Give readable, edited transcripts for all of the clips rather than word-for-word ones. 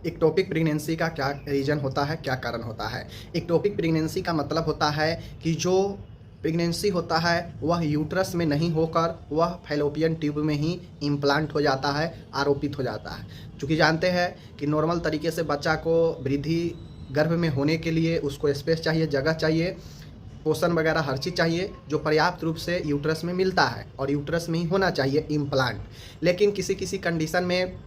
Ectopic pregnancy का क्या reason होता है, क्या कारण होता है? एक्टोपिक प्रेगनेंसी का मतलब होता है कि जो प्रेगनेंसी होता है वह यूट्रस में नहीं होकर वह फैलोपियन ट्यूब में ही इम्प्लांट हो जाता है, आरोपित हो जाता है। चूँकि जानते हैं कि नॉर्मल तरीके से बच्चा को वृद्धि गर्भ में होने के लिए उसको स्पेस चाहिए, जगह चाहिए, पोषण वगैरह हर चीज़ चाहिए जो पर्याप्त रूप से यूट्रस में मिलता है और यूट्रस में ही होना चाहिए इम्प्लांट। लेकिन किसी किसी कंडीशन में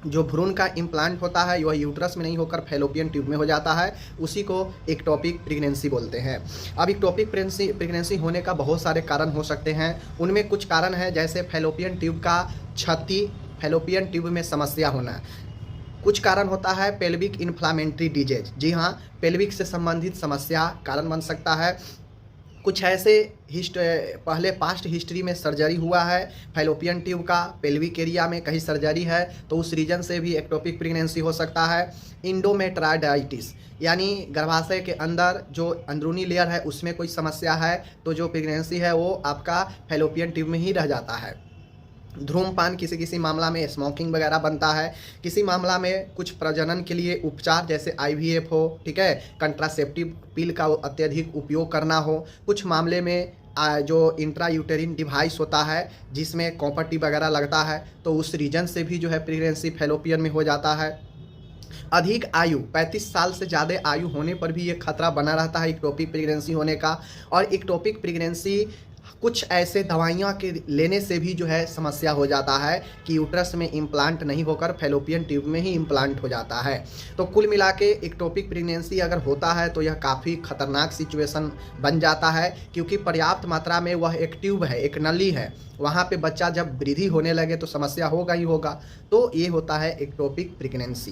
जो भ्रूण का इम्प्लांट होता है वह यूट्रस में नहीं होकर फैलोपियन ट्यूब में हो जाता है, उसी को एक्टोपिक प्रेगनेंसी बोलते हैं। अब एक्टोपिक प्रेगनेंसी होने का बहुत सारे कारण हो सकते हैं। उनमें कुछ कारण हैं जैसे फैलोपियन ट्यूब का क्षति, फैलोपियन ट्यूब में समस्या होना। कुछ कारण होता है पेल्विक इन्फ्लामेटरी डिजीज, जी हाँ, पेल्विक से संबंधित समस्या कारण बन सकता है। कुछ ऐसे पहले पास्ट हिस्ट्री में सर्जरी हुआ है फैलोपियन ट्यूब का, पेल्विक एरिया में कहीं सर्जरी है तो उस रीजन से भी एक्टोपिक प्रेगनेंसी हो सकता है। इंडोमेट्राइडाइटिस यानी गर्भाशय के अंदर जो अंदरूनी लेयर है उसमें कोई समस्या है तो जो प्रेगनेंसी है वो आपका फैलोपियन ट्यूब में ही रह जाता है। धूम्रपान किसी किसी मामला में, स्मोकिंग वगैरह बनता है। किसी मामला में कुछ प्रजनन के लिए उपचार जैसे आईवीएफ हो, ठीक है, कंट्रासेप्टिव पिल का अत्यधिक उपयोग करना हो। कुछ मामले में जो इंट्रायूटेरिन डिवाइस होता है जिसमें कॉपर टी वगैरह लगता है तो उस रीजन से भी जो है प्रेगनेंसी फैलोपियन में हो जाता है। अधिक आयु 35 साल से ज़्यादा आयु होने पर भी ये खतरा बना रहता है एक्टोपिक प्रेगनेंसी होने का। और एक्टोपिक प्रेगनेंसी कुछ ऐसे दवाइयाँ के लेने से भी जो है समस्या हो जाता है कि यूट्रस में इम्प्लांट नहीं होकर फैलोपियन ट्यूब में ही इम्प्लांट हो जाता है। तो कुल मिला के एक्टोपिक प्रेगनेंसी अगर होता है तो यह काफ़ी खतरनाक सिचुएशन बन जाता है क्योंकि पर्याप्त मात्रा में वह एक ट्यूब है, एक नली है, वहाँ पे बच्चा जब वृद्धि होने लगे तो समस्या होगा ही होगा। तो ये होता है एक्टोपिक प्रेगनेंसी।